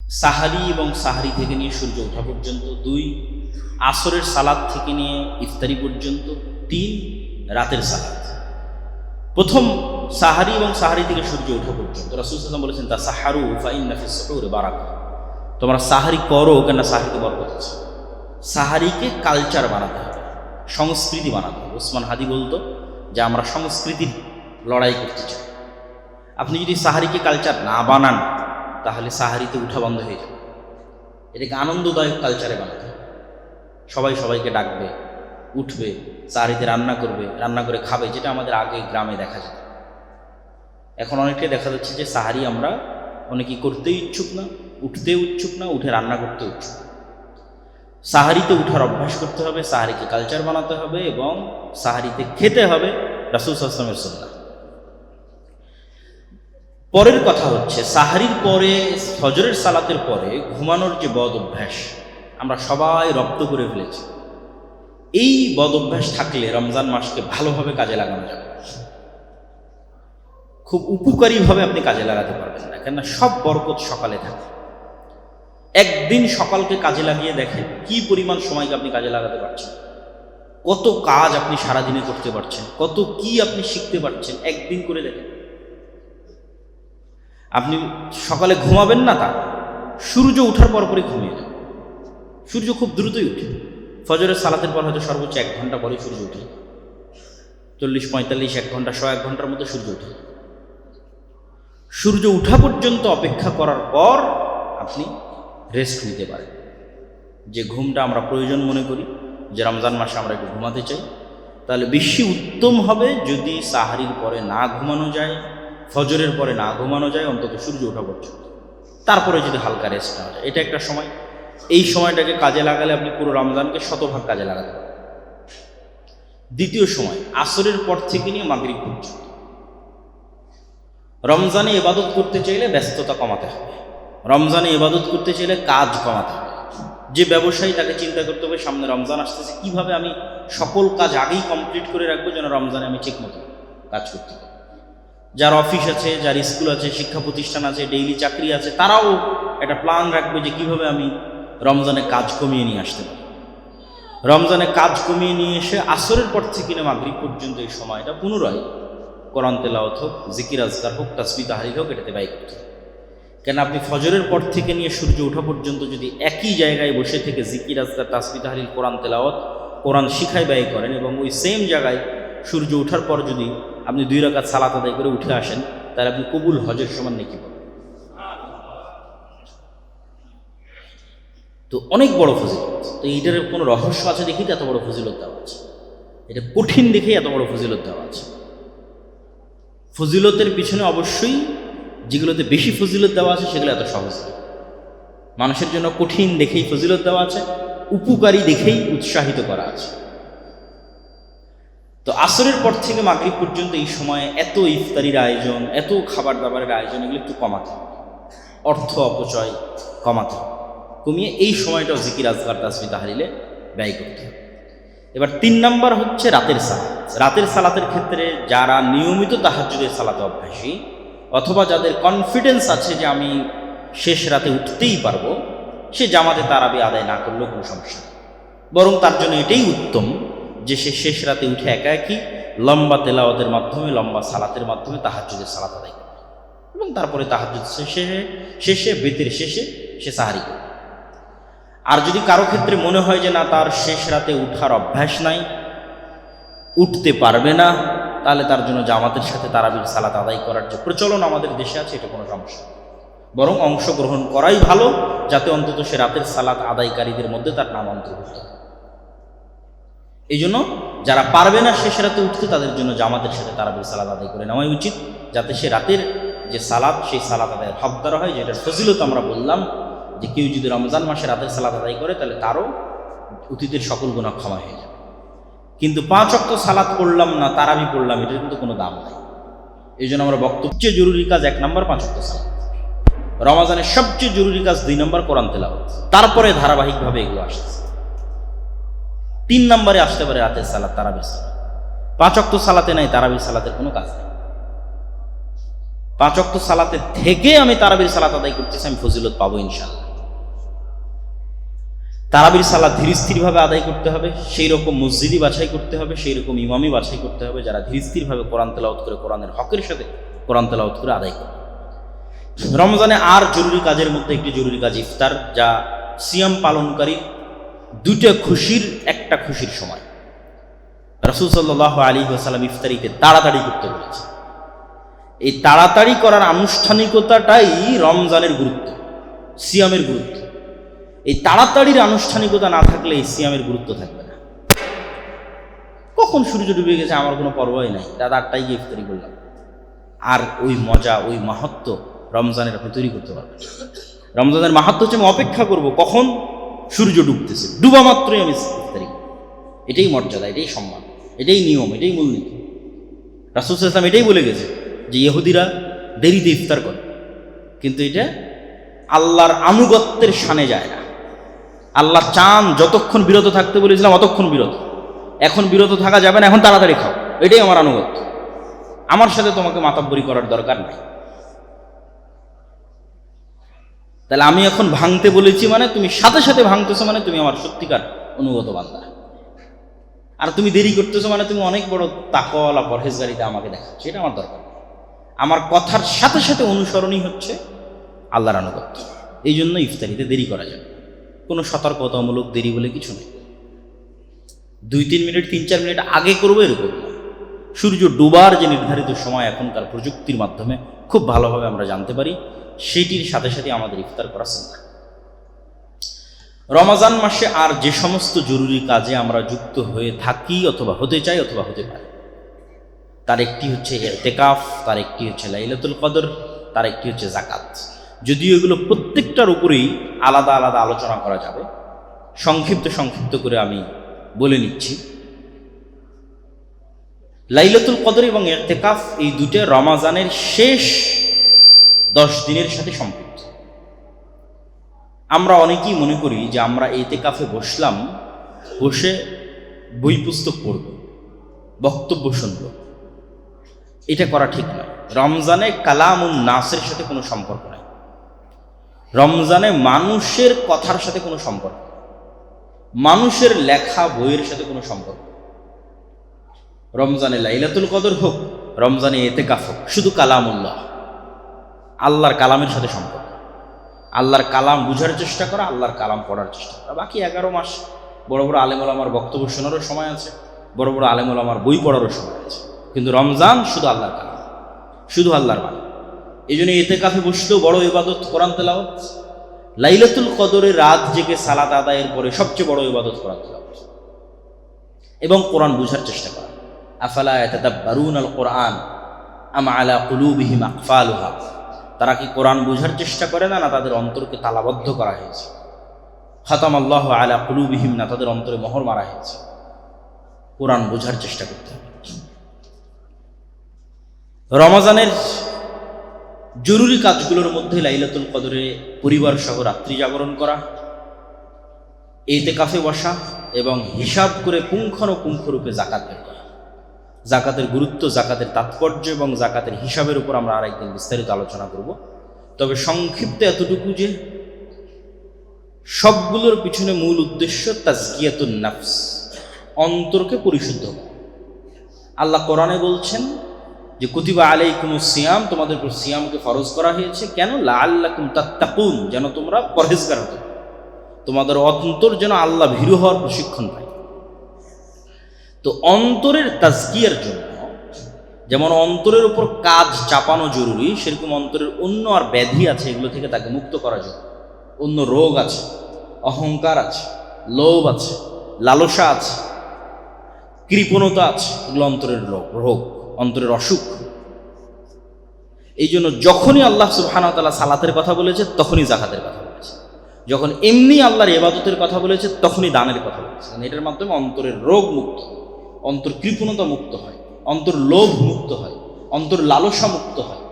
সাহারি এবং সাহারি থেকে নিয়ে সূর্য ওঠা পর্যন্ত 2, আসরের সালাত থেকে নিয়ে ইফতারি পর্যন্ত 3, রাতের সালাত। প্রথম সাহারি এবং সাহারি থেকে সূর্য ওঠা পর্যন্ত রাসূল সাল্লাল্লাহু আলাইহি ওয়াসাল্লাম বলেছেন, তাসাহারু ফাইন্না ফিস সুহুরি বারাকা, তোমরা সাহারি করো কেন সাহারিতে বরকত আছে। সাহারিকে কালচার বানাতে হবে, সংস্কৃতি বানাতে হবে। ওসমান হাদি বলতো যে আমরা সংস্কৃতির লড়াই করতে চাই। আপনি যদি সাহারিকে কালচার না বানান তাহলে সাহারিতে উঠা বন্ধ হয়ে যাবে। এটাকে আনন্দদায়ক কালচারে বানাতে হবে। সবাই সবাইকে ডাকবে, উঠবে, সাহারিতে রান্না করবে, রান্না করে খাবে, যেটা আমাদের আগে গ্রামে দেখা যেত। এখন অনেকটাই দেখা যাচ্ছে যে সাহারি আমরা অনেকেই করতেই ইচ্ছুক না, উঠতেও ইচ্ছুক না, উঠে রান্না করতে ইচ্ছুক। সাহারিতে উঠার অভ্যাস করতে হবে, সাহারিকে কালচার বানাতে হবে এবং সাহারিতে খেতে হবে রাসূল সাল্লাল্লাহু আলাইহি ওয়াসাল্লামের সুন্নাহ। পরের কথা হচ্ছে, সাহারির পরে ফজরের সালাতের পরে ঘুমানোর যে বদ অভ্যাস আমরা সবাই রপ্ত করে ফেলেছি। এই বদ অভ্যাস থাকলে রমজান মাসকে ভালোভাবে কাজে লাগানো যাবে, খুব উপকারীভাবে আপনি কাজে লাগাতে পারবেন না, কেননা সব বরকত সকালে থাকে। একদিন সকালকে কাজে লাগিয়ে দেখেন কি পরিমাণ সময়কে আপনি কাজে লাগাতে পারছেন, কত কাজ আপনি সারাদিনে করতে পারছেন, কত কি আপনি শিখতে পারছেন। একদিন করে দেখেন। আপনি সকালে ঘুমাবেন না, তা সূর্য ওঠার পরপরই ঘুমিয়ে যান। সূর্য খুব দ্রুতই উঠে। ফজরের সালাতের পর হয়তো সর্বোচ্চ 1 ঘন্টা পরে সূর্য উঠে, 40-45 1 ঘন্টা 100 ঘন্টার মধ্যে সূর্য উঠে। সূর্য উঠা পর্যন্ত অপেক্ষা করার পর আপনি রেস্ট নিতে পারেন। যে ঘুমটা আমরা প্রয়োজন মনে করি, যে রমজান মাসে আমরা একটু ঘুমাতে চাই, তাহলে বেশি উত্তম হবে যদি সাহারির পরে না ঘুমানো যায়, ফজরের পরে না ঘুমানো যায়, অন্তত সূর্য ওঠা পর্যন্ত। তারপরে যদি হালকা রেস্ট নেওয়া যায়, এটা একটা সময়। এই সময়টাকে কাজে লাগালে আপনি পুরো রমজানকে শতভাগ কাজে লাগাতে পারেন। দ্বিতীয় সময় আসরের পর থেকে নিয়ে মাগরিব পর্যন্ত। রমজানে ইবাদত করতে চাইলে ব্যস্ততা কমাতে হবে, রমজানে ইবাদত করতে চাইলে কাজ কমাতে হবে। যে ব্যবসায়ী তাকে চিন্তা করতে হবে সামনে রমজান আসতেছে, কিভাবে আমি সকল কাজ আগেই কমপ্লিট করে রাখবো যেন রমজানে আমি ঠিক মতো কাজ করতে পারি। যার অফিস আছে, যার স্কুল আছে, শিক্ষা প্রতিষ্ঠান আছে, ডেইলি চাকরি আছে, তারাও একটা প্ল্যান রাখবে যে কিভাবে আমি রমজানে কাজ কমিয়ে নিয়ে আসতে পারি। রমজানে কাজ কমিয়ে নিয়ে এসে আসরের পর থেকে না মাগরিব পর্যন্ত এই সময়টা পুনরায় কোরআন তেলাওয়াত হোক, জিকির আজকার হোক, তাসবিহ তাহলিল হোক, এটাতে ব্যয় করতে হবে। কেন আপনি ফজরের পর থেকে নিয়ে সূর্য ওঠা পর্যন্ত যদি একই জায়গায় বসে থেকে জিকির আজকার, তাসবিহ তাহলিল, কোরআন তেলাওয়াত, কোরআন শিখায় ব্যয় করেন এবং ওই সেম জায়গায় সূর্য ওঠার পর যদি আপনি 2 রাকাত সালাত আদায় করে উঠে আসেন, তাহলে আপনি কবুল হজের সমান নেকি পাবেন। তো অনেক বড় ফজিলত। তো এইটার কোনো রহস্য আছে দেখি তো এত বড় ফজিলত দেওয়া আছে, এটা কঠিন দেখেই এত বড় ফজিলত দেওয়া আছে। ফজিলতের পিছনে অবশ্যই যেগুলোতে বেশি ফজিলত দেওয়া আছে সেগুলো এত সহজ না। মানুষের জন্য কঠিন দেখেই ফজিলত দেওয়া আছে, উপকারী দেখেই উৎসাহিত করা আছে। তো আসরের পর থেকে মাগরিব পর্যন্ত এই সময়ে এত ইফতারির আয়োজন, এত খাবার দাবারের আয়োজন, এগুলো একটু কমাতে হবে। অর্থ অপচয় কমাতে হবে, কমিয়ে এই সময়টাও জিকির আজকার, তাসবিহ তাহলিলে ব্যয় করতে হবে। এবার 3 নাম্বার হচ্ছে রাতের সালাত। রাতের সালাতের ক্ষেত্রে যারা নিয়মিত তাহাজ্জুদের সালাতে অভ্যাসী, অথবা যাদের কনফিডেন্স আছে যে আমি শেষ রাতে উঠতেই পারবো, সে জামাতে তারাবি আদায় না করলেও কোনো সমস্যা নেই। বরং তার জন্য এটাই উত্তম যে সে শেষ রাতে উঠে একা একই লম্বা তেলাওয়াতের মাধ্যমে, লম্বা সালাতের মাধ্যমে তাহাজ্জুদের সালাত আদায় করবে এবং তারপরে তাহাজ্জুদ শেষে বেতের শেষে সে সাহারি করবে। আর যদি কারো ক্ষেত্রে মনে হয় যে না, তার শেষ রাতে উঠার অভ্যাস নাই, উঠতে পারবে না, তাহলে তার জন্য জামাতের সাথে তারাবির সালাত আদায় করার যে প্রচলন আমাদের দেশে আছে, এটা কোনো সমস্যা নেই। বরং অংশগ্রহণ করাই ভালো, যাতে অন্তত সে রাতের সালাত আদায়কারীদের মধ্যে তার নাম অন্তর্ভুক্ত হয়। এই জন্য যারা পারবে না শেষ রাতে উঠতে, তাদের জন্য জামাতের সাথে তারাবির সালাত আদায় করে নেওয়াই উচিত, যাতে সে রাতের যে সালাত, সেই সালাত আদায়ের হকদার হয়। যেটার ফজিলত আমরা বললাম যে কেউ যদি রমজান মাসে রাতের সালাত আদায় করে, তাহলে তারও অতীতের সকল গুনাহ ক্ষমা হয়ে যাবে। কিন্তু 5 ওয়াক্ত সালাত পড়লাম না, তারাবি পড়লাম, এটার কিন্তু কোনো দাম নাই। এই জন্য আমরা বক্তব্য, সবচেয়ে জরুরি কাজ 1 নম্বর 5 ওয়াক্ত সালাত। রমাজানের সবচেয়ে জরুরি কাজ 2 নম্বর কোরআন তেলাওয়াত। তারপরে ধারাবাহিকভাবে এগুলো আসতেছে। 3 নম্বরে আসতে পারে রাতের সালাত, তারাবির সালাত। 5 ওয়াক্ত সালাতে নাই, তারাবির সালাতের কোনো কাজ নেই। 5 ওয়াক্ত সালাতে থেকে আমি তারাবির সালাত আদায় করতেছি, আমি ফজিলত পাবো ইনশাআল্লাহ। তারাবির সালাত ধীর স্থিরভাবে আদায় করতে হবে, সেই রকম মসজিদই বাছাই করতে হবে, সেই রকম ইমামই বাছাই করতে হবে যারা ধীর স্থিরভাবে কোরআন তেলাওয়াত করে, কোরআনের হকের সাথে কোরআন তেলাওয়াত করে আদায় করে। রমজানে আর জরুরি কাজের মধ্যে একটি জরুরি কাজ ইফতার, যা সিয়াম পালনকারী দুটো খুশির একটা খুশির সময়। রাসূল সাল্লাল্লাহু আলাইহি ওয়াসাল্লাম ইফতারিতে তাড়াতাড়ি করতে বলেছে। এই তাড়াতাড়ি করার আনুষ্ঠানিকতাটাই রমজানের গুরুত্ব, সিয়ামের গুরুত্ব। এই তাড়াতাড়ির আনুষ্ঠানিকতা না থাকলে এই সিয়ামের গুরুত্ব থাকবে না। কখন সূর্য ডুবে গেছে আমার কোনো পরোয়াই নাই, রাত 8টায় গিয়ে ইফতারি করলাম, আর ওই মজা, ওই মাহাত্ম্য রমজানের আপনি তৈরি করতে পারবেন। রমজানের মাহাত্ম্য হচ্ছে আমি অপেক্ষা করব কখন সূর্য ডুবতেছে, ডুবা মাত্রই আমি ইফতারি করব। এটাই মর্যাদা, এটাই সম্মান, এটাই নিয়ম, এটাই মূলনীতি। রাসূল সাল্লাল্লাহু আলাইহি ওয়াসাল্লাম এটাই বলে গেছে যে ইহুদিরা দেরিতে ইফতার করে, কিন্তু এটা আল্লাহর আনুগত্যের শানে যায় না। আল্লাহ চান যতক্ষণ বিরত থাকতে বলেছিলাম অতক্ষণ বিরত, এখন বিরত থাকা যাবে না, এখন তাড়াতাড়ি খাও, এটাই আমার আনুগত্য। আমার সাথে তোমাকে মাতাব্বরি করার দরকার নাই। তাহলে আমি এখন ভাঙতে বলেছি মানে তুমি সাথে সাথে ভাঙতেছো, মানে তুমি আমার সত্যিকার অনুগত বান্দা। আর তুমি দেরি করতেছো মানে তুমি অনেক বড় তাকওয়ালা পরহেজগারিতে আমাকে দেখাচ্ছ, এটা আমার দরকার। আমার কথার সাথে সাথে অনুসরণই হচ্ছে আল্লাহর আনুগত্য। এই জন্য ইফতারিতে দেরি করা যায়, কোনো সতর্কতামূলক দেরি বলে কিছু নেই। 2-3 মিনিট 3-4 মিনিট আগে করবো এরকম না। সূর্য ডুবার যে নির্ধারিত সময় এখনকার প্রযুক্তির মাধ্যমে খুব ভালোভাবে আমরা জানতে পারি, সেটির সাথে সাথে আমাদের ইফতার করা সুন্নাহ। রমজান মাসে আর যে সমস্ত জরুরি কাজে আমরা যুক্ত হয়ে থাকি অথবা হতে চাই অথবা হতে পারি, তার একটি হচ্ছে ইতিকাফ, তার একটি হচ্ছে লাইলাতুল কদর, তার একটি হচ্ছে যাকাত। যদিও এগুলো প্রত্যেকটার উপরেই আলাদা আলাদা আলোচনা করা যাবে, সংক্ষিপ্ত করে আমি বলে নিচ্ছি। লাইলাতুল কদর এবং ইতিকাফ এই দুটো রমজানের শেষ 10 দিনের সাথে সম্পৃক্ত। আমরা অনেকেই মনে করি যে আমরা ইতিকাফে বসলাম, বসে বই পুস্তক পড়ব, বক্তব্য শুনব। এটা করা ঠিক নয়। রমজানে কালামুন নাসের সাথে কোনো সম্পর্ক নাই, রমজানে মানুষের কথার সাথে কোনো সম্পর্ক, মানুষের লেখা বইয়ের সাথে কোনো সম্পর্ক। রমজানে লাইলাতুল কদর হোক, রমজানে ইতিকাফ হোক, শুধু কালামুল্লাহ, আল্লাহর কালামের সাথে সম্পর্ক। আল্লাহর কালাম বুঝার চেষ্টা করা, আল্লাহর কালাম পড়ার চেষ্টা করা। বাকি 11 মাস বড় বড় আলেম ওলামার বক্তব্য শোনারও সময় আছে, বড় বড় আলেম ওলামার বই পড়ারও সময় আছে, কিন্তু রমজান শুধু আল্লাহর কালাম, শুধু আল্লাহর বাণী। এই জন্য ইতিকাফে বসলেও বড় ইবাদত কোরআন তেলাওয়াত। লাইলাতুল কদরের রাত জেগে সালাত আদায়ের পরে সবচেয়ে বড় ইবাদত কোরআন তেলাওয়াত এবং কোরআন বুঝার চেষ্টা করা। আফালা ইয়াতাদাব্বারুনাল কোরআন আম আলা কুলুবিহিম আকফালুহা, তারা কি কোরআন বুঝার চেষ্টা করে না, না তাদের অন্তরকে তালাবদ্ধ করা হয়েছে? খাতামাল্লাহু আলা কুলুবিহিম, না তাদের অন্তরে মোহর মারা হয়েছে? কোরআন বুঝার চেষ্টা করতে হবে। রমজানের জরুরি কাজগুলোর মধ্যে লাইলাতুল কদরে পরিবার সহ রাত্রি জাগরণ করা, ইতিকাফে বসা এবং হিসাব করে পুঙ্খানুপুঙ্খরূপে যাকাত বের করা। যাকাতের গুরুত্ব, যাকাতের তাৎপর্য এবং যাকাতের হিসাবের উপর আমরা আরেকদিন বিস্তারিত আলোচনা করব। তবে সংক্ষিপ্ত এতটুকু যে সবগুলোর পিছনে মূল উদ্দেশ্য তাজকিয়াতুন নাফস, অন্তরকে পরিশুদ্ধ করা। আল্লাহ কোরআনে বলছেন যে কুতিবা আলাইকুমুস সিয়াম, তোমাদের উপর সিয়ামকে ফরজ করা হয়েছে। কেন? লাআল্লাকুম তাত্তাকুন, যেন তোমরা পরহেজগার হতে পারো, তোমাদের অন্তর যেন আল্লাহ ভীরু হওয়ার প্রশিক্ষণ পায়। তো অন্তরের তাজকিয়ার জন্য যেমন অন্তরের উপর কাজ চাপানো জরুরি, সেরকম অন্তরের অন্য আর ব্যাধি আছে, এগুলো থেকে তাকে মুক্ত করা জরুরি। অন্য রোগ আছে, অহংকার আছে, লোভ আছে, লালসা আছে, কৃপণতা আছে, এগুলো অন্তরের রোগ, অন্তরের অসুখ। এই জন্য যখনই আল্লাহ সুবহানাহু ওয়া তাআলা সালাতের কথা বলেছে তখনই যাকাতের কথা বলেছে, যখন এমনি আল্লাহর ইবাদতের কথা বলেছে তখনই দানের কথা বলেছে। এটার মাধ্যমে অন্তরের রোগ মুক্ত, অন্তর কৃপণতা মুক্ত হয়, অন্তর লোভ মুক্ত হয়, অন্তর লালসা মুক্ত হয়।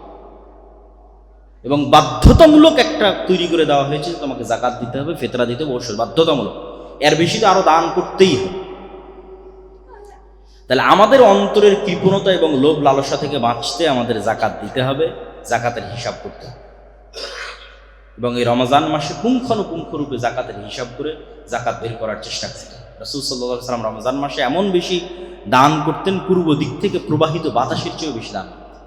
এবং বাধ্যতামূলক একটা তৈরি করে দেওয়া হয়েছে, তোমাকে যাকাত দিতে হবে, ফিতরা দিতে হবে, অবশ্যই বাধ্যতামূলক। এর বেশি তো আরো দান করতেই হবে। তাহলে আমাদের অন্তরের কৃপণতা এবং লোভ লালসা থেকে বাঁচতে আমাদের যাকাত দিতে হবে, জাকাতের হিসাব করতে হবে এবং এই রমজান মাসে পুঙ্খানুপুঙ্খরূপে জাকাতের হিসাব করে জাকাত বের করার চেষ্টা করতেন। রাসূল সাল্লাল্লাহু আলাইহি ওয়াসাল্লাম রমজান মাসে এমন বেশি দান করতেন, পূর্ব দিক থেকে প্রবাহিত বাতাসের চেয়েও বেশি দান করতেন,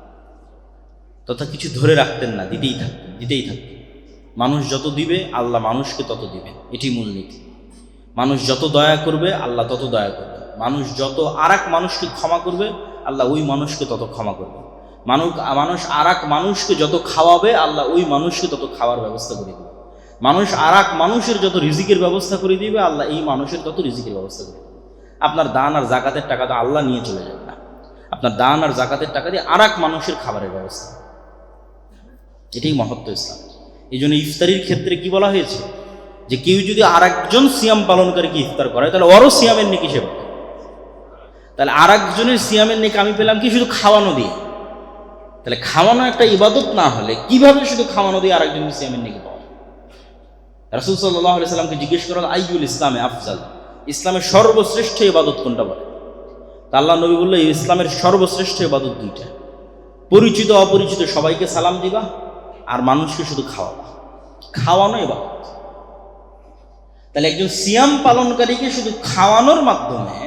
তথা কিছু ধরে রাখতেন না, দিতেই থাকতেন। মানুষ যত দিবে আল্লাহ মানুষকে তত দিবেন, এটি মূলনীতি। মানুষ যত দয়া করবে আল্লাহ তত দয়া করবে। মানুষ যত আরেক মানুষকে ক্ষমা করবে আল্লাহ ওই মানুষকে তত ক্ষমা করবে। মানুষ আরেক মানুষকে যত খাওয়াবে আল্লাহ ওই মানুষকে তত খাওয়ার ব্যবস্থা করে দেবে। মানুষ আরেক মানুষের যত রিজিকের ব্যবস্থা করে দিবে আল্লাহ এই মানুষের তত রিজিকের ব্যবস্থা করে দেবে। আপনার দান আর জাকাতের টাকা তো আল্লাহ নিয়ে চলে যাবে না, আপনার দান আর জাকাতের টাকা দিয়ে আরেক মানুষের খাবারের ব্যবস্থা। এটাই মহত্ব ইসলাম। এই জন্য ইফতারির ক্ষেত্রে কি বলা হয়েছে, যে কেউ যদি আরেকজন সিয়াম পালনকারীকে ইফতার করে তাহলে ওরও সিয়ামের নেকি সে পাবে। তাহলে আরেকজনের সিয়ামের নেকি আমি পেলাম কি শুধু খাওয়ানো দিয়ে? তাহলে খাওয়ানো একটা ইবাদত না হলে কিভাবে শুধু খাওয়ানো দিয়ে আরেকজনের সিয়ামের নেকি পাওয়া? রাসূল সাল্লাল্লাহু আলাইহি সাল্লামকে জিজ্ঞেস করা হলো, আইয়ুল ইসলামে আফজাল, ইসলামের সর্বশ্রেষ্ঠ ইবাদত কোনটা বলে? তা আল্লাহ নবী বলল, ইসলামের সর্বশ্রেষ্ঠ ইবাদত দুইটা, পরিচিত অপরিচিত সবাইকে সালাম দিবা আর মানুষকে শুধু খাওয়াবা। খাওয়ানো ইবাদত। তাহলে একজন সিয়াম পালনকারীকে শুধু খাওয়ানোর মাধ্যমে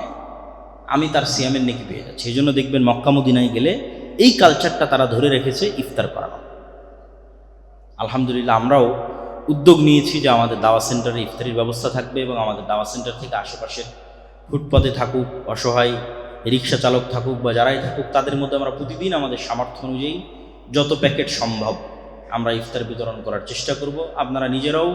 আমি তার সিয়ামের নেকি পেয়ে যাচ্ছি। এই জন্য দেখবেন মক্কা মদিনায় গেলে এই কালচারটা তারা ধরে রেখেছে, ইফতার করানো। আলহামদুলিল্লাহ আমরাও উদ্যোগ নিয়েছি যে আমাদের দাওয়া সেন্টারে ইফতারির ব্যবস্থা থাকবে এবং আমাদের দাওয়া সেন্টার থেকে আশেপাশের ফুটপাতে থাকুক, অসহায় রিক্সা চালক থাকুক বা যারাই থাকুক, তাদের মধ্যে আমরা প্রতিদিন আমাদের সামর্থ্য অনুযায়ী যত প্যাকেট সম্ভব আমরা ইফতার বিতরণ করার চেষ্টা করব। আপনারা নিজেরাও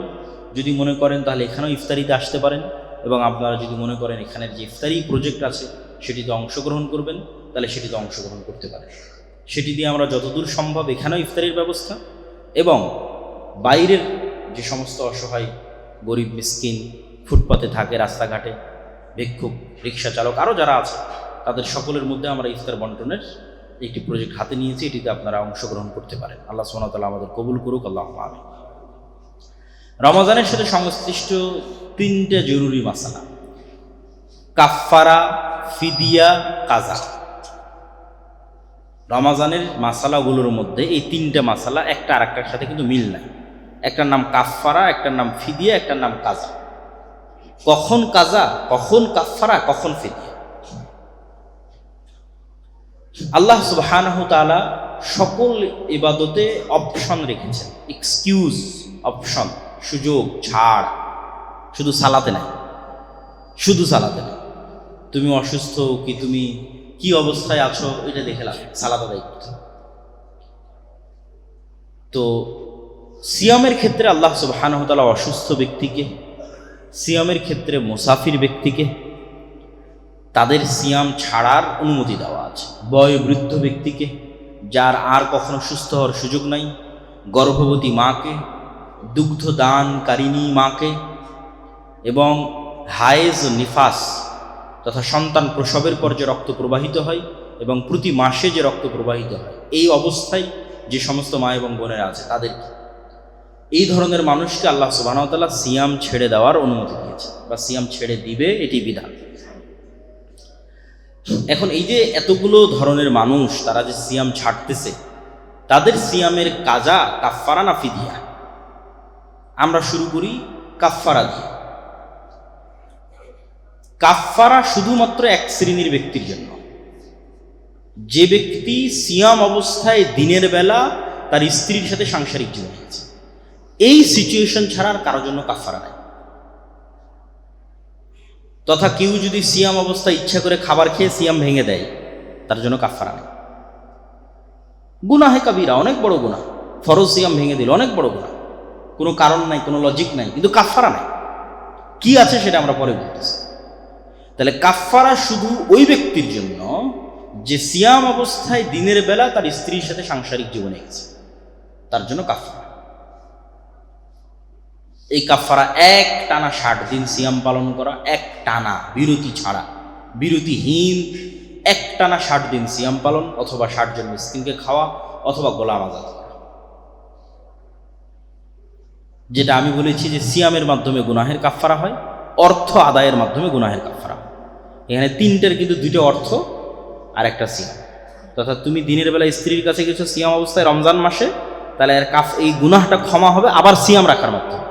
যদি মনে করেন তাহলে এখানেও ইফতারিতে আসতে পারেন, এবং আপনারা যদি মনে করেন এখানের যে ইফতারি প্রজেক্ট আছে সেটিতে অংশগ্রহণ করবেন তাহলে সেটিতে অংশগ্রহণ করতে পারেন। সেটি দিয়ে আমরা যতদূর সম্ভব এখানেও ইফতারির ব্যবস্থা এবং বাইরের যে সমস্ত অসহায় গরিব মিসকিন ফুটপাতে থাকে, রাস্তাঘাটে ভিক্ষুক, রিক্সা চালক আরও যারা আছে, তাদের সকলের মধ্যে আমরা ইফতার বন্টনের একটি প্রজেক্ট হাতে নিয়েছি। এটিতে আপনারা অংশগ্রহণ করতে পারেন। আল্লাহ সুবহানাহু ওয়া তাআলা আমাদের কবুল করুক, আল্লাহুম্মা আমিন। রমজানের সাথে সংশ্লিষ্ট তিনটা জরুরি মাসালা: কাফফারা, ফিদিয়া, কাজা। রমজানের মাসালাগুলোর মধ্যে এই তিনটা মাসালা একটা আরেকটার সাথে কিন্তু মিল নাই। একটার নাম কাফফারা, একটার নাম ফিদিয়া, একটার নাম কাজা। কখন কাজা, কখন কাফফারা, কখন ফিদিয়া? আল্লাহ সুবহানাহু ওয়া তাআলা সকল ইবাদতে অপশন রেখেছেন, এক্সকিউজ, অপশন, সুযোগ, ছাড়। শুধু সালাতে নাই, শুধু সালাতে নাই। তুমি অসুস্থ কি তুমি কি অবস্থায় আছো এটা দেখে লাভ, সালাত আদায় করতে। তো সিয়ামের ক্ষেত্রে আল্লাহ সুবহানাহু ওয়া তাআলা অসুস্থ ব্যক্তিকে, সিয়ামের ক্ষেত্রে মুসাফির ব্যক্তিকে তাদের সিয়াম ছাড়ার অনুমতি দেওয়া আছে। বয়োবৃদ্ধ ব্যক্তিকে, যার আর কখনো সুস্থ হওয়ার সুযোগ নাই, গর্ভবতী মাকে, দুগ্ধদানকারিণী মাকে এবং হায়েজ ও নিফাস তথা সন্তান প্রসবের পর যে রক্ত প্রবাহিত হয় এবং প্রতি মাসে যে রক্ত প্রবাহিত হয়, এই অবস্থায় যে সমস্ত মা এবং বোনেরা আছে তাদেরকে, এই ধরনের মানুষকে আল্লাহ সুবহানাহু ওয়া তাআলা সিয়াম ছেড়ে দেওয়ার অনুমতি দিয়েছে বা সিয়াম ছেড়ে দিবে, এটি বিধান। এখন এই যে এতগুলো ধরনের মানুষ তারা যে সিয়াম ছাড়তেছে, তাদের সিয়ামের কাজা কাফফারা না ফিদিয়া? আমরা শুরু করি কাফফারা দিয়ে। কাফফারা শুধুমাত্র এক শ্রেণীর ব্যক্তির জন্য, যে ব্যক্তি সিয়াম অবস্থায় দিনের বেলা তার স্ত্রীর সাথে সাংসারিক জীবন আছে। এই সিচুয়েশন ছাড়া আর কারোর জন্য কাফফারা নাই। তথা কেউ যদি সিয়াম অবস্থায় ইচ্ছা করে খাবার খেয়ে সিয়াম ভেঙে দেয়, তার জন্য কাফফারা নেই। গুনাহে কাবিরা, অনেক বড় গুনাহ। ফরজ সিয়াম ভেঙে দিল, অনেক বড় গুনাহ, কোনো কারণ নাই, কোনো লজিক নাই, কিন্তু কাফফারা নাই। কি আছে সেটা আমরা পরে বলতেছি। তাহলে কাফফারা শুধু ওই ব্যক্তির জন্য যে সিয়াম অবস্থায় দিনের বেলা তার স্ত্রীর সাথে সাংসারিক জীবনে গেছে, তার জন্য কাফফারা। এই কাফফারা এক টানা 60 দিন সিয়াম পালন করা, এক টানা, বিরতি ছাড়া, বিরতিহীন এক টানা 60 দিন সিয়াম পালন, অথবা 60 জন মিসকিনকে খাওয়া, অথবা গোলাম আজাদ করা। যেটা আমি বলেছি যে সিয়ামের মাধ্যমে গুনাহের কাফফারা হয়, অর্থ আদায়ের মাধ্যমে গুনাহের কাফফারা হয়। এখানে তিনটের কিন্তু দুইটা অর্থ আর একটা সিয়াম। তথা তুমি দিনের বেলা স্ত্রীর কাছে গেছো সিয়াম অবস্থায় রমজান মাসে, তাহলে এর এই গুনাহটা ক্ষমা হবে আবার সিয়াম রাখার মাধ্যমে।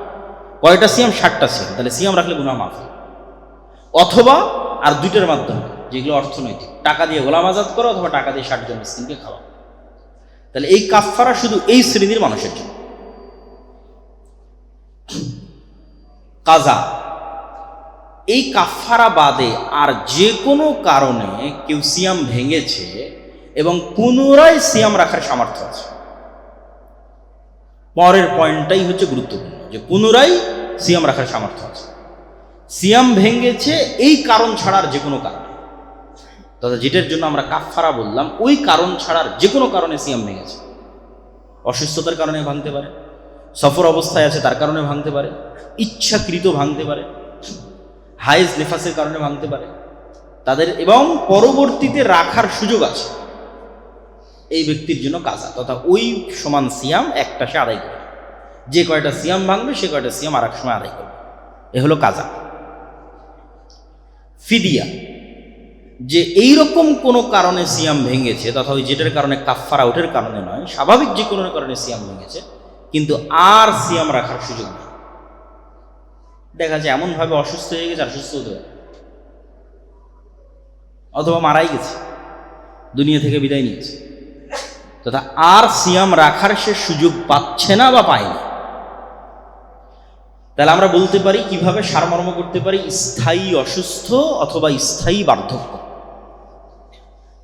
কয়টা সিয়াম? 60টা সিয়াম। তাহলে সিয়াম রাখলে গুনাহ মাফ হবে। অথবা আর দুইটার মাধ্যমে, যেগুলো অর্থনৈতিক, টাকা দিয়ে গোলাম আজাদ করো অথবা টাকা দিয়ে 60 জন মিসকিনকে খাওয়া। তাহলে এই কাফফারা শুধু এই শ্রেণীর মানুষের জন্য। কাজা, এই কাফফারা বাদে আর যে কোনো কারণে কেউ সিয়াম ভেঙেছে এবং পুনরায় সিয়াম রাখার সামর্থ্য আছে, পরের পয়েন্টটাই হচ্ছে গুরুত্বপূর্ণ, যে পুনরায় সিয়াম রাখার সামর্থ্য আছে। সিয়াম ভেঙেছে এই কারণ ছাড়ার যে কোনো কারণে, তথা যেটার জন্য আমরা কাফফারা বললাম, ওই কারণ ছাড়ার যে কোনো কারণে সিয়াম ভেঙেছে। অসুস্থতার কারণে ভাঙতে পারে, সফর অবস্থায় আছে তার কারণে ভাঙতে পারে, ইচ্ছাকৃত ভাঙতে পারে, হাইজ নেফাসের কারণে ভাঙতে পারে তাদের, এবং পরবর্তীতে রাখার সুযোগ আছে এই ব্যক্তির জন্য কাজা, তথা ওই সমান সিয়াম একটা সে আদায় করবে। যে কয়টা সিয়াম ভাঙবে সে কয়টা সিয়াম আর এক সময় আদায় করবে। এ হলো কাজা। ফিদিয়া, যে এইরকম কোনো কারণে সিয়াম ভেঙেছে, তথা ওই যেটার কারণে কাফফারা ওঠের কারণে নয়, স্বাভাবিক যে কোনো কারণে সিয়াম ভেঙেছে, কিন্তু আর সিয়াম রাখার সুযোগ নেই। দেখা যায় এমনভাবে অসুস্থ হয়ে গেছে, আর সুস্থ হতে পারে, অথবা মারাই গেছে, দুনিয়া থেকে বিদায় নিয়েছে, তথা আর সিয়াম রাখার সে সুযোগ পাচ্ছে না বা পায়নি। তাহলে আমরা বলতে পারি, কিভাবে সারমর্ম করতে পারি, স্থায়ী অসুস্থ অথবা স্থায়ী বার্ধক্য।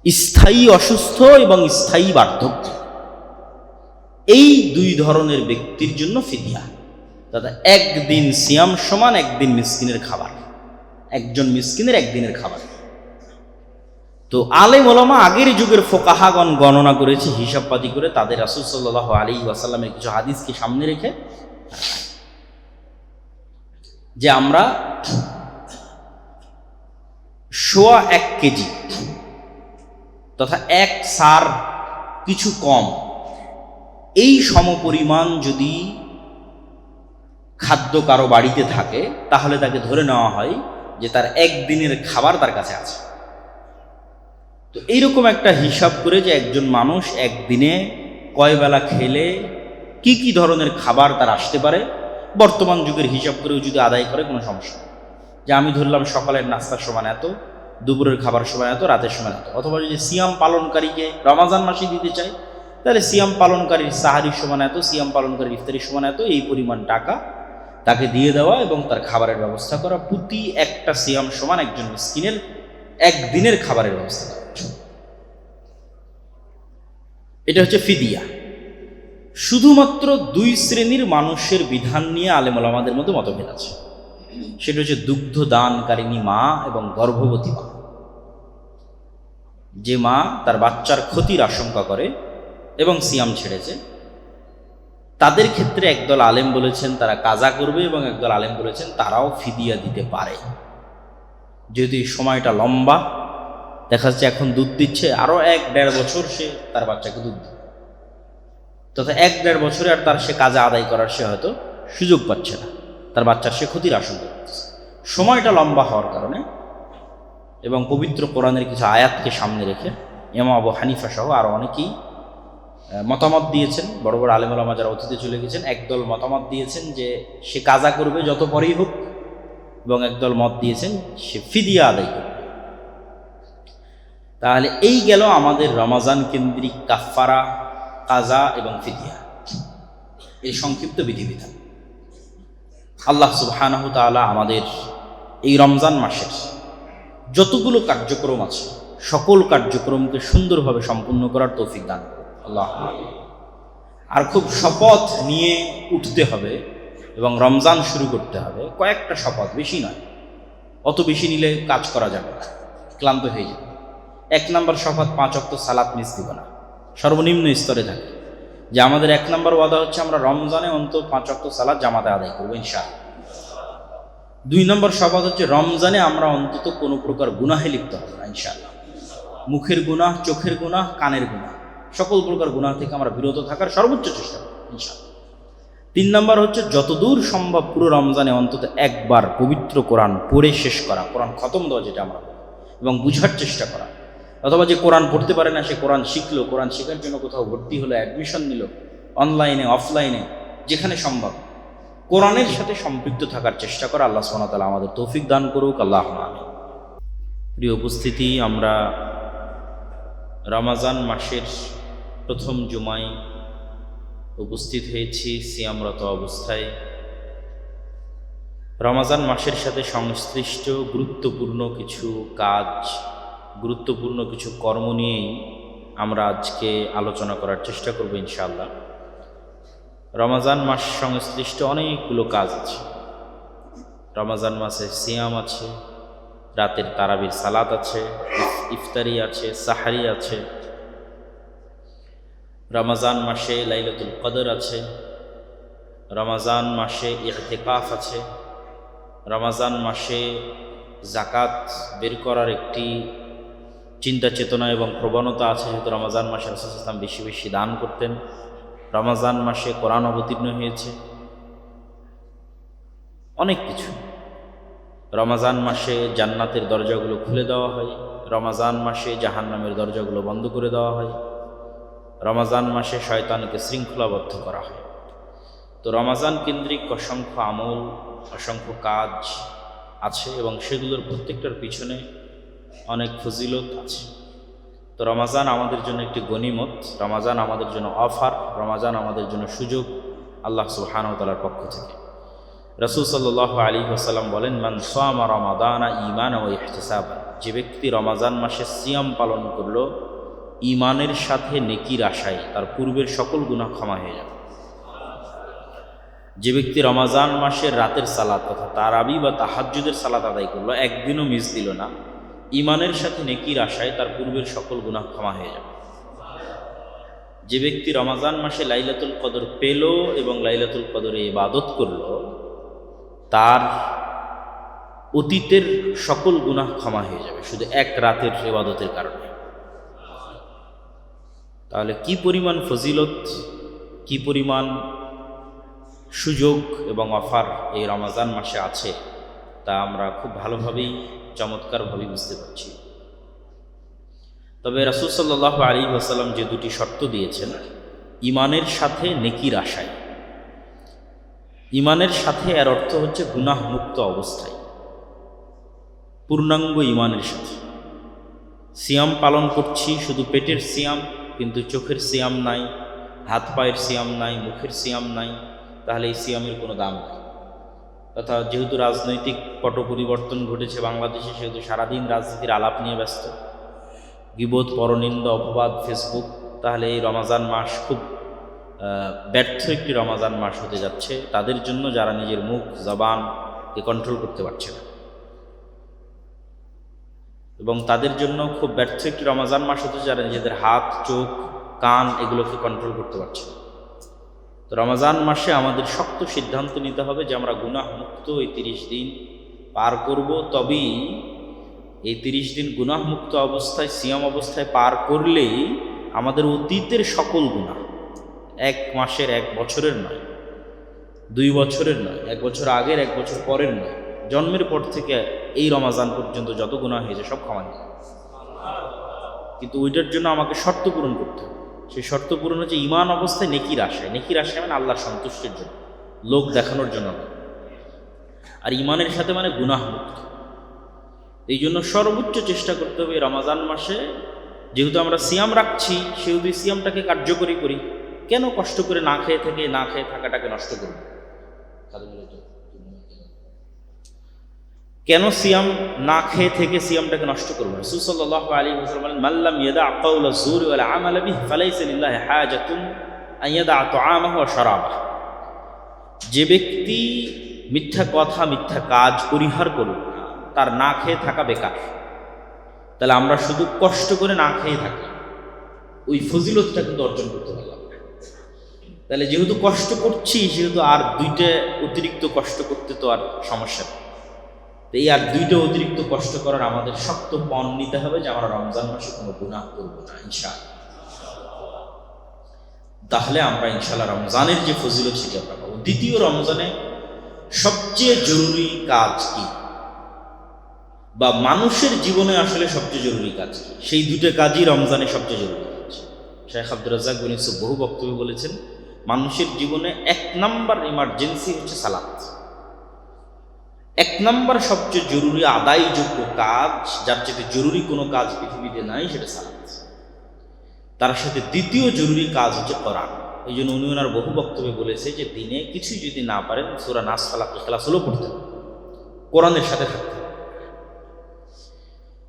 স্থায়ী অসুস্থ এবং স্থায়ী বার্ধক্য, এই দুই ধরনের ব্যক্তির জন্য ফিদিয়া, তথা একদিন সিয়াম সমান একদিন মিসকিনের খাবার, একজন মিসকিনের একদিনের খাবার। তো আলেম ওলামা আগের যুগের ফোকাহাগণ গণনা করেছে হিসাবপাতি করে, তাদের রাসূল সাল্লাল্লাহু আলাইহি ওয়াসাল্লামের কিছু হাদিসকে সামনে রেখে, যে আমরা 1.25 কেজি তথা 1 সার কিছু কম, এই সমপরিমাণ যদি খাদ্য কারো বাড়িতে থাকে, তাহলে তাকে ধরে নেওয়া হয় যে তার একদিনের খাবার তার কাছে আছে। তো এইরকম একটা হিসাব করে, যে একজন মানুষ একদিনে কয় বেলা খেলে কি কি ধরনের খাবার তার আসতে পারে, বর্তমান যুগের হিসাব করেও যদি আদায় করে কোনো সমস্যা নেই। যে আমি ধরলাম সকালের নাস্তার সময় এত, দুপুরের খাবার সময় এত, রাতের সময় এত। অথবা যদি সিয়াম পালনকারীকে রমাজান মাসে দিতে চাই, তাহলে সিয়াম পালনকারীর সাহারির সমান এত, সিয়াম পালনকারীর ইফতারির সমান এত, এই পরিমাণ টাকা তাকে দিয়ে দেওয়া এবং তার খাবারের ব্যবস্থা করা। প্রতি একটা সিয়াম সমান একজন মিসকিনের একদিনের খাবারের ব্যবস্থা করা। এটা হচ্ছে ফিদিয়া। শুধুমাত্র 2 শ্রেণীর মানুষের বিধান নিয়ে আলেম ওলামাদের মধ্যে মতভেদ আছে। সেটা হচ্ছে দুগ্ধ দানকারিণী মা এবং গর্ভবতী মা। যে মা তার বাচ্চার ক্ষতির আশঙ্কা করে এবং সিয়াম ছেড়েছে, তাদের ক্ষেত্রে একদল আলেম বলেছেন তারা কাজা করবে, এবং একদল আলেম বলেছেন তারাও ফিদিয়া দিতে পারে। যেহেতু এই সময়টা লম্বা, দেখা যাচ্ছে এখন দুধ দিচ্ছে, আরও 1-1.5 বছর সে তার বাচ্চাকে দুধ দেবে, তথা 1-1.5 বছরে আর তার সে কাজা আদায় করার সে হয়তো সুযোগ পাচ্ছে না, তার বাচ্চার সে ক্ষতির আশঙ্কা করতেছে। সময়টা লম্বা হওয়ার কারণে এবং পবিত্র কোরআনের কিছু আয়াতকে সামনে রেখে ইমাম আবু হানিফা সহ আরও অনেকেই মতামত দিয়েছেন। বড় বড় আলেম ওলামা যারা অতীতে চলে গেছেন, একদল মতামত দিয়েছেন যে সে কাজা করবে যত পরেই হোক, এবং একদল মত দিয়েছেন সে ফিদিয়া আদায় করবে। তাহলে এই গেল আমাদের রমাজান কেন্দ্রিক কাফফারা, কাজা এবং ফিদিয়া, এই সংক্ষিপ্ত বিধিবিধান। আল্লাহ সুবহানাহু ওয়া তাআলা আমাদের এই রমজান মাসের যতগুলো কার্যক্রম আছে, সকল কার্যক্রমকে সুন্দরভাবে সম্পূর্ণ করার তৌফিক দান করুন আল্লাহ। আর খুব শপথ নিয়ে উঠতে হবে এবং রমজান শুরু করতে হবে। কয়েকটা শপথ, বেশি নয়, অত বেশি নিলে কাজ করা যাবে না, ক্লান্ত হয়ে যাবে। 1 নম্বর শপথ, 5 ওয়াক্ত সালাত মিস দিব না, সর্বনিম্ন স্তরে থাকে। যে আমাদের 1 নম্বর ওয়াদা হচ্ছে আমরা রমজানে অন্তত 5 ওয়াক্ত সালাত জামাতে আদায় করবো ইনশাআল্লাহ। 2 নম্বর শপথ হচ্ছে রমজানে আমরা অন্তত কোনো প্রকার গুনাহে লিপ্ত হব না ইনশাআল্লাহ। মুখের গুনাহ, চোখের গুনাহ, কানের গুনাহ, সকল প্রকার গুনাহ থেকে আমরা বিরত থাকার সর্বোচ্চ চেষ্টা করব ইনশাআল্লাহ। 3 নম্বর হচ্ছে যতদূর সম্ভব পুরো রমজানে অন্তত একবার পবিত্র কোরআন পড়ে শেষ করা, কোরআন খতম দেওয়া যেটা আমরা, এবং বুঝার চেষ্টা করা। অথবা যে কোরআন পড়তে পারে না সে কোরআন শিখলো, কোরআন শেখার জন্য কোথাও ভর্তি হলো, অ্যাডমিশন নিল, অনলাইনে অফলাইনে যেখানে সম্ভব কোরআনের সাথে সম্পৃক্ত থাকার চেষ্টা করা। আল্লাহ সুবহানাহু ওয়া তাআলা আমাদের তৌফিক দান করুক, আল্লাহুম্মা আমিন। প্রিয় উপস্থিতি, আমরা রমাজান মাসের প্রথম জুমায় উপস্থিত হয়েছি সিয়ামরত অবস্থায়। রমাজান মাসের সাথে সংশ্লিষ্ট গুরুত্বপূর্ণ কিছু কাজ, গুরুত্বপূর্ণ কিছু কর্ম নিয়েই আমরা আজকে আলোচনা করার চেষ্টা করব ইনশাআল্লাহ। রমাজান মাস সংশ্লিষ্ট অনেকগুলো কাজ আছে। রমাজান মাসে সিয়াম আছে, রাতের তারাবির সালাত আছে, ইফতারি আছে, সাহারি আছে। রমাজান মাসে লাইলাতুল কদর আছে, রমাজান মাসে ইতিকাফ আছে, রমাজান মাসে জাকাত বের করার একটি চিন্তা চেতনা এবং প্রবণতা আছে, যেহেতু রমাজান মাসে রাসূল সাল্লাল্লাহু আলাইহি ওয়াসাল্লাম বেশি বেশি দান করতেন। রমাজান মাসে কোরআন অবতীর্ণ হয়েছে, অনেক কিছু। রমাজান মাসে জান্নাতের দরজাগুলো খুলে দেওয়া হয়, রমাজান মাসে জাহান্নামের দরজাগুলো বন্ধ করে দেওয়া হয়, রমাজান মাসে শয়তানকে শৃঙ্খলাবদ্ধ করা হয়। তো রমাজান কেন্দ্রিক অসংখ্য আমল, অসংখ্য কাজ আছে এবং সেগুলোর প্রত্যেকটার পিছনে অনেক ফজিলত আছে। তো রমাজান আমাদের জন্য একটি গনিমত, রমাজান আমাদের জন্য অফার, রমাজান আমাদের জন্য সুযোগ আল্লাহ সুবহানাহু ওয়া তাআলার পক্ষ থেকে। রাসূল সাল্লাল্লাহু আলাইহি ওয়াসাল্লাম বলেন, মান সামা রমাদানা ঈমানান ওয়া ইহতিসাবান, যে ব্যক্তি রমাজান মাসে সিয়াম পালন করলো ঈমানের সাথে নেকির আশায়, তার পূর্বের সকল গুনাহ ক্ষমা হয়ে যাবে। যে ব্যক্তি রমাজান মাসের রাতের সালাত তথা তারাবি বা তাহাজ্জুদের সালাত আদায় করলো, একদিনও মিস দিল না, ঈমানের সাথে নেকির আশায় তার পূর্বের সকল গুনাহ ক্ষমা হয়ে যাবে। যে ব্যক্তি রমাজান মাসে লাইলাতুল কদর পেল এবং লাইলাতুল কদরে ইবাদত করলো, তার অতীতের সকল গুনাহ ক্ষমা হয়ে যাবে শুধু এক রাতের ইবাদতের কারণে। তাহলে কি পরিমাণ ফজিলত, কি পরিমাণ সুযোগ এবং অফার এই রমাজান মাসে আছে তা আমরা খুব ভালোভাবেই চমৎকারভাবেই বুঝতে পারছি। তবে রাসূল সাল্লাল্লাহু আলাইহি ওয়াসাল্লাম যে দুটি শর্ত দিয়েছেন, ঈমানের সাথে নেকির আশায়। ঈমানের সাথে এর অর্থ হচ্ছে গুনাহ মুক্ত অবস্থায়, পূর্ণাঙ্গ ঈমানের সাথে। সিয়াম পালন করছি, শুধু পেটের সিয়াম, কিন্তু চোখের সিয়াম নাই, হাত পায়ের সিয়াম নাই, মুখের সিয়াম নাই, তাহলে এই সিয়ামের কোনো দাম নেই। তথা যেহেতু রাজনৈতিক পট পরিবর্তন ঘটেছে বাংলাদেশে, সেহেতু সারাদিন রাজনীতির আলাপ নিয়ে ব্যস্ত, গীবত, পরনিন্দা, অপবাদ, ফেসবুক, তাহলে এই রমাজান মাস খুব ব্যর্থ একটি রমাজান মাস হতে যাচ্ছে তাদের জন্য, যারা নিজের মুখ জবানকে কন্ট্রোল করতে পারছে না, এবং তাদের জন্য খুব ব্যর্থ একটি রমাজান মাস হতে যারা নিজেদের হাত, চোখ, কান এগুলোকে কন্ট্রোল করতে পারছে না। তো রমাজান মাসে আমাদের শক্ত সিদ্ধান্ত নিতে হবে যে আমরা গুনাহ মুক্ত এই 30 দিন পার করব। তবেই এই 30 দিন গুনাহ মুক্ত অবস্থায়, সিয়াম অবস্থায় পার করলেই আমাদের অতীতের সকল গুনাহ, 1 মাসের, 1 বছরের নয়, 2 বছরের নয়, 1 বছর আগের, 1 বছর পরের নয়, জন্মের পর থেকে এই রমাজান পর্যন্ত যত গুনাহ হয়েছে সব ক্ষমা হয়ে যাবে। কিন্তু ওইটার জন্য আমাকে শর্ত পূরণ করতে হবে। সেই শর্ত পূরণ হচ্ছে ঈমান অবস্থায় নেকির আশায়। নেকির আশায় মানে আল্লাহর সন্তুষ্টির জন্য, লোক দেখানোর জন্য নয়। আর ঈমানের সাথে মানে গুনাহ মুক্ত। এই জন্য সর্বোচ্চ চেষ্টা করতে হবে রমাজান মাসে, যেহেতু আমরা সিয়াম রাখছি, সেহেতু সিয়ামটাকে কার্যকরী করি। কেন কষ্ট করে না খেয়ে থেকে, না খেয়ে থাকাটাকে নষ্ট করব? কেন সিয়াম না খেয়ে থেকে সিয়ামটাকে নষ্ট করবো? রাসূল সাল্লাল্লাহু আলাইহি ওয়াসাল্লাম বলেন, মান লাম ইয়াদা কাওলা যুরি ওয়াল আমালা বিহি ফালাইসা লিল্লাহি হাজাতুন আন ইয়াদা তাআমাহু ওয়া শারাবাহু। যে ব্যক্তি মিথ্যা কথা, মিথ্যা কাজ পরিহার করবে, তার না খেয়ে থাকা বেকার। তাহলে আমরা শুধু কষ্ট করে না খেয়ে থাকি, ওই ফজিলতটা কিন্তু অর্জন করতে পারলাম না। তাহলে যেহেতু কষ্ট করছি, সেহেতু আর 2টা অতিরিক্ত কষ্ট করতে তো আর সমস্যা নেই। এই আর 2টা অতিরিক্ত কষ্ট করার আমাদের শক্ত পণ নিতে হবে যে আমরা রমজান মাসে কোনো গুনাহ করবো না ইনশাআল্লাহ। তাহলে আমরা ইনশাআল্লাহ রমজানের যে ফজিলত সেটি আমরা পাবো। দ্বিতীয়, রমজানে সবচেয়ে জরুরি কাজ কি? বা মানুষের জীবনে আসলে সবচেয়ে জরুরি কাজ কি? সেই দুটো কাজই রমজানে সবচেয়ে জরুরি কাজ। শেখ আব্দুর রাজ্জাক বিন ইউসুফ বহু বক্তব্যে বলেছেন, মানুষের জীবনে 1 নম্বর ইমার্জেন্সি হচ্ছে সালাত। 1 নম্বর সবচেয়ে জরুরি আদায়যোগ্য কাজ, যার চেয়ে জরুরি কোনো কাজ পৃথিবীতে নাই, সেটা সালাত। তার সাথে দ্বিতীয় জরুরি কাজ হচ্ছে কোরআন। এই জন্য উনি ওনার বহু বক্তব্যে বলেছে যে দিনে কিছুই যদি না পারেন সূরা নাস, ফালাক, ইখলাস হলেও পড়তে হবে, কোরআনের সাথে থাকতে হবে।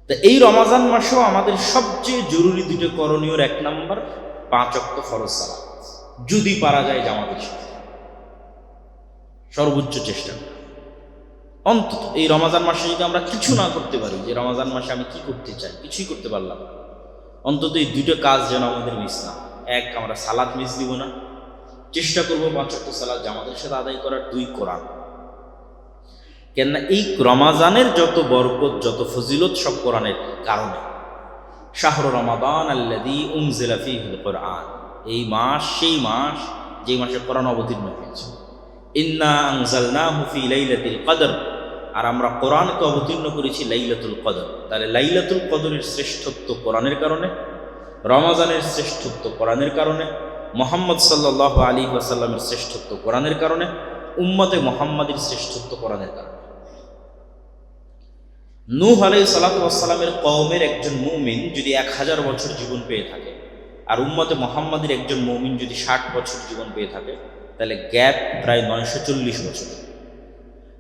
তা এই রমাজান মাসেও আমাদের সবচেয়ে জরুরি দুটো করণীয় 1 নম্বর 5 ওয়াক্ত ফরজ সালাত, যদি পারা যায় জামাতের সাথে, সর্বোচ্চ চেষ্টা করা। অন্তত এই রমাজান মাসে যদি আমরা কিছু না করতে পারি, যে রমাজান মাসে আমি কি করতে চাই, কিছুই করতে পারলাম না, অন্তত এই দুটো কাজ যেন আমাদের মিস না। 1, আমরা সালাত মিস দিব না, চেষ্টা করবো 5 ওয়াক্ত সালাত জামাতের সাথে আদায় করার। 2, কোরআন। কেননা এই রমাজানের যত বরকত, যত ফজিলত সব কোরআনের কারণে। শাহরু রমাদান আল্লাযী উনজিলা ফীহিল কোরআন, এই মাস সেই মাস যে মাসে কোরআন অবতীর্ণ হয়েছে। ইন্না আনজালনাহু ফী লাইলাতিল কদর, আর আমরা কোরআনকে অবতীর্ণ করেছি লাইলাতুল কদর। তাহলে লাইলাতুল কদরের শ্রেষ্ঠত্ব কোরআনের কারণে, রমাজানের শ্রেষ্ঠত্ব কোরআনের কারণে, মুহাম্মদ সাল্লাল্লাহু আলাইহি ওয়াসাল্লামের শ্রেষ্ঠত্ব কোরআনের কারণে, উম্মতে মুহাম্মাদের শ্রেষ্ঠত্ব কোরআনের কারণে। নূহ আলাইহিস সালাতু ওয়াস সালামের কওমের একজন মুমিন যদি 1000 বছর জীবন পেয়ে থাকে, আর উম্মতে মুহাম্মাদের একজন মুমিন যদি 60 বছর জীবন পেয়ে থাকে, তাহলে গ্যাপ প্রায় 940 বছর।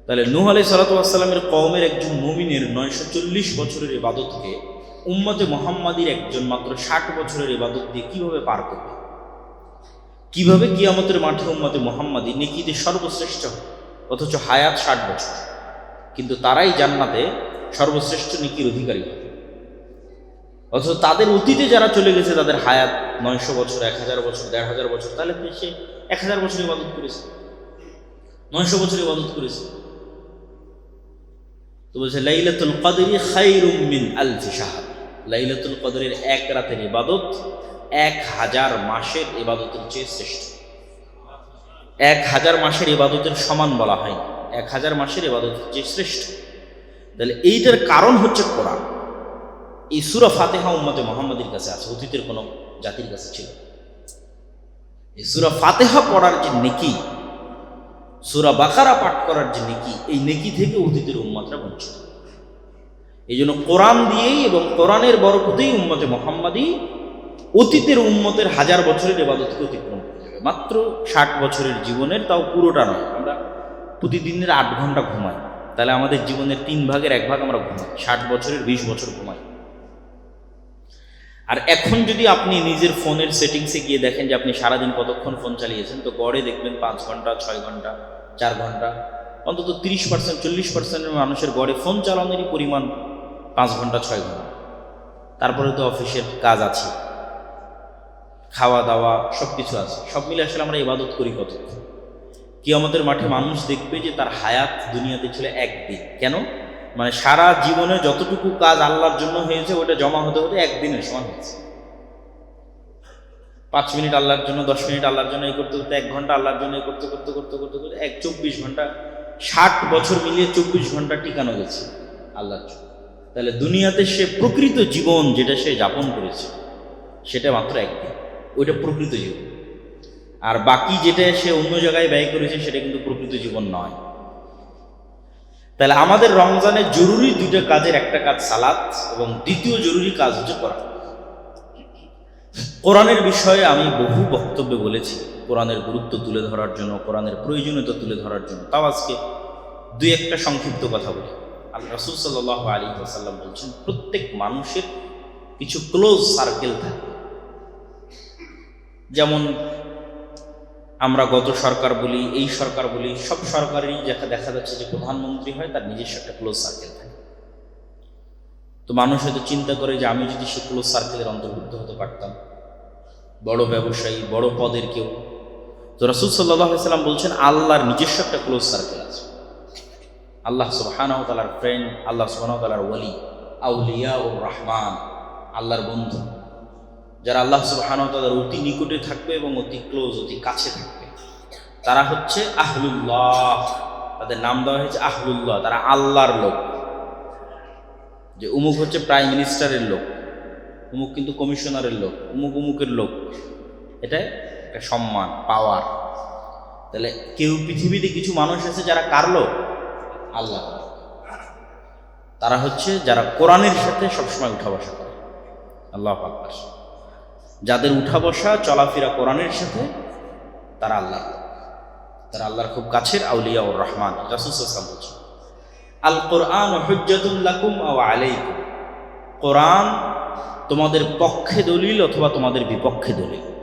তাহলে নূহ আলাইহিস সালাতু ওয়াস সালামের কওমের একজন মুমিনের 940 বছরের ইবাদতকে উম্মতে মুহাম্মাদের একজন মাত্র 60 বছরের ইবাদত দিয়ে কিভাবে পার করবে? কিভাবে কিয়ামতের মাঠে উম্মতে মুহাম্মাদি নেকিতে সর্বশ্রেষ্ঠ, অথচ হায়াত 60 বছর, কিন্তু তারাই জান্নাতে সর্বশ্রেষ্ঠ নেকির অধিকারী হবে। অথচ তাদের অতীতে যারা চলে গেছে তাদের হায়াত 900 বছর, 1000 বছর, 1500 বছর, তাহলে সে 1000 বছর ইবাদত করেছে, 900 বছর ইবাদত করেছে। তো বলছে লাইলাতুল কদরি খায়রুম মিন আলফি শাহর, লাইলাতুল কদরের 1 রাতের ইবাদত 1000 মাসের ইবাদতের চেয়ে শ্রেষ্ঠ। 1000 মাসের ইবাদতের সমান বলা হয়, 1000 মাসের ইবাদতের চেয়ে শ্রেষ্ঠ। তাহলে এইটার কারণ হচ্ছে কোরআন। এই সূরা ফাতিহা উম্মতে মুহাম্মাদের কাছে আছে, অতীতের কোনো জাতির কাছে ছিল। এই সূরা ফাতিহা পড়ার যে নেকি, সূরা বাকারা পাঠ করার যে নেকি, এই নেকি থেকে অতীতের উম্মতরা বঞ্চিত। এই জন্য কোরআন দিয়েই এবং কোরআনের বরকতেই উম্মতে মুহাম্মাদি অতীতের উম্মতের 1000 বছরের ইবাদতকে অতিক্রম করতে হবে। মাত্র 60 বছরের জীবনের, তাও পুরোটা নয়। আমরা প্রতিদিনের 8 ঘন্টা ঘুমাই, তাহলে আমাদের জীবনের 3 ভাগের 1 ভাগ আমরা ঘুমাই, 60 বছরের 20 বছর ঘুমাই। আর এখন যদি আপনি নিজের ফোনের সেটিংসে গিয়ে দেখেন যে আপনি সারাদিন কতক্ষণ ফোন চালিয়েছেন, তো গড়ে দেখবেন 5 ঘন্টা, 6 ঘন্টা, 4 ঘন্টা, অন্তত 30%, 40% মানুষের গড়ে ফোন চালানোরই পরিমাণ 5 ঘন্টা, 6 ঘন্টা। তারপরে তো অফিসের কাজ আছে, খাওয়া দাওয়া সব কিছু আছে, সব মিলে আসলে আমরা ইবাদত করি কতক্ষণ? কিয়ামতের মাঠে মানুষ দেখবে যে তার হায়াত দুনিয়াতে ছিল 1 দিন। কেন? মানে সারা জীবনে যতটুকু কাজ আল্লাহর জন্য হয়েছে ওটা জমা হতে হতে 1 দিনের সমান হয়েছে। 5 মিনিট আল্লাহর জন্য, 10 মিনিট আল্লাহর জন্য এই করতে করতে, 1 ঘন্টা আল্লাহর জন্য এই করতে করতে করতে করতে করতে 24 ঘন্টা, 60 বছর মিলিয়ে 24 ঘন্টা টিকানো গেছে আল্লাহর জন্য। তাহলে দুনিয়াতে সে প্রকৃত জীবন যেটা সে যাপন করেছে সেটা মাত্র 1 দিন, ওইটা প্রকৃত জীবন। আর বাকি যেটা সে অন্য জায়গায় ব্যয় করেছে সেটা কিন্তু প্রকৃত জীবন নয়। তাহলে আমাদের রমজানের জরুরি 2টা কাজের একটা কাজ সালাত, এবং দ্বিতীয় জরুরি কাজ হচ্ছে কোরআন। কোরআনের বিষয়ে আমি বহু বক্তব্যে বলেছি, কোরআনের গুরুত্ব তুলে ধরার জন্য, কোরআনের প্রয়োজনীয়তা তুলে ধরার জন্য। তাও আজকে 2-1টা সংক্ষিপ্ত কথা বলি। আল্লাহ রাসূল সাল্লাল্লাহু আলাইহি ওয়াসাল্লাম বলছেন, প্রত্যেক মানুষের কিছু ক্লোজ সার্কেল থাকে। যেমন আমরা গত সরকার বলি, এই সরকার বলি, সব সরকারেরই দেখা যাচ্ছে যে প্রধানমন্ত্রী হয় তার নিজস্ব একটা ক্লোজ সার্কেল থাকে। তো মানুষ হয়তো চিন্তা করে যে আমি যদি সে ক্লোজ সার্কেলের অন্তর্ভুক্ত হতে পারতাম, বড় ব্যবসায়ী, বড় পদের কেউ। তো রাসূল সাল্লাল্লাহু আলাইহি ওয়াসাল্লাম বলছেন আল্লাহর নিজস্ব একটা ক্লোজ সার্কেল আছে। আল্লাহ সুবহানাহু ওয়া তাআলার ফ্রেন্ড, আল্লাহ সুবহানাহু ওয়া তাআলার ওয়ালি, আউলিয়াউর রহমান, আল্লাহর বন্ধু, যারা আল্লাহ সুবহানাহু ওয়া তাআলার অতি নিকটে থাকবে এবং অতি ক্লোজ, অতি কাছে থাকবে, তারা হচ্ছে আহলুল্লাহ। তাদের নাম দেওয়া হয়েছে আহলুল্লাহ, তারা আল্লাহর লোক। যে অমুক হচ্ছে প্রাইম মিনিস্টারের লোক, অমুক কিন্তু কমিশনারের লোক, অমুক অমুকের লোক, এটা একটা সম্মান, পাওয়ার। তাহলে কেউ পৃথিবীতে কিছু মানুষ আছে যারা কার লোক? আল্লাহ। তারা হচ্ছে যারা কোরআনের সাথে সবসময় উঠা বসা করে। আল্লাহু আকবার। যাদের উঠা বসা চলাফেরা কোরআনের সাথে, তারা আল্লাহ, তারা আল্লাহর খুব কাছের আউলিয়া ওর রহমান। রাসূল সাল্লাল্লাহু আলাইহি ওয়াসাল্লাম বলেছেন, আল কোরআন হুজ্জাতুল লাকুম আও আলাইকুম, কোরআন তোমাদের পক্ষে দলিল অথবা তোমাদের বিপক্ষে দলিল।